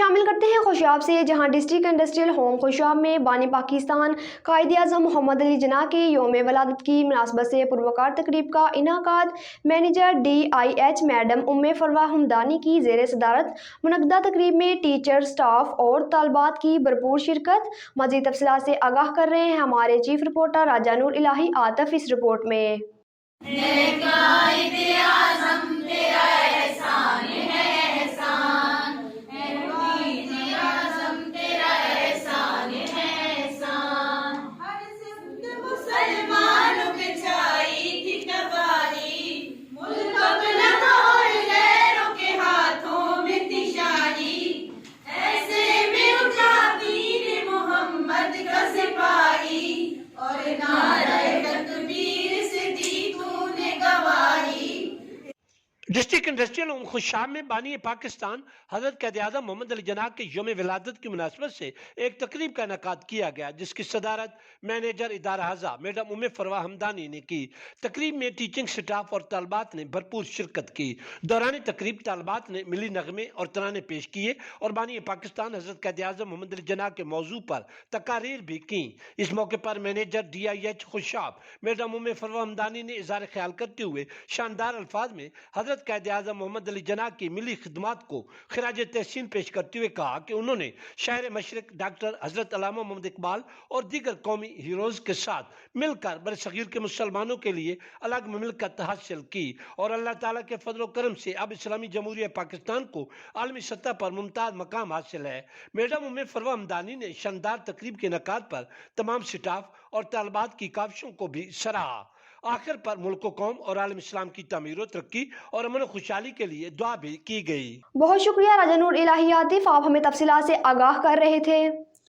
شامل کرتے ہیں خوشاب سے، جہاں ڈسٹرکٹ انڈسٹریل ہوم خوشاب میں بانی پاکستان قائد اعظم محمد علی جناح کی یوم ولادت کی مناسبت سے پروقار تقریب کا انعقاد۔ مینیجر DIH میڈم ام فروہ ہمدانی کی زیر صدارت منعقدہ تقریب میں ٹیچر، سٹاف اور طالبات کی بھرپور شرکت۔ مزید تفصیلات سے آگاہ کر رہے ہیں ہمارے چیف رپورٹر راجہ نور الہی عاطف اس رپورٹ میں۔ ڈسٹرکٹ انڈسٹریل ہوم خوشاب میں بانی پاکستان حضرت قائد اعظم محمد علی جناح کے یوم ولادت کی مناسبت سے ایک تقریب کا انعقاد کیا گیا، جس کی صدارت مینیجر ادارہ اعضاء میڈم ام فروہ ہمدانی نے کی۔ تقریب میں ٹیچنگ سٹاف اور طالبات نے بھرپور شرکت کی۔ دوران تقریب طالبات نے ملی نغمے اور ترانے پیش کیے اور بانی پاکستان حضرت قائد اعظم محمد علی جناح کے موضوع پر تقاریر بھی کی۔ اس موقع پر مینیجر DIH خوشاب میڈم ام فروہ ہمدانی نے اظہار خیال کرتے ہوئے شاندار الفاظ میں حضرت قائد اعظم محمد علی جناح کی ملی خدمات کو خراج تحسین پیش کرتے ہوئے کہا کہ انہوں نے شاعر مشرق ڈاکٹر حضرت علامہ محمد اقبال اور دیگر قومی ہیروز کے ساتھ مل کر برصغیر کے مسلمانوں کے لیے الگ مملکت حاصل کی اور اللہ تعالیٰ کے فضل و کرم سے اب اسلامی جمہوریہ پاکستان کو عالمی سطح پر ممتاز مقام حاصل ہے۔ میڈم ام فروہ ہمدانی نے شاندار تقریب کے انعقاد پر تمام سٹاف اور طالبات کی کاوشوں کو بھی سراہا۔ آخر پر ملک و قوم اور عالم اسلام کی تعمیر و ترقی اور امن و خوشحالی کے لیے دعا بھی کی گئی۔ بہت شکریہ راجہ نور الہی عاطف، آپ ہمیں تفصیلات سے آگاہ کر رہے تھے۔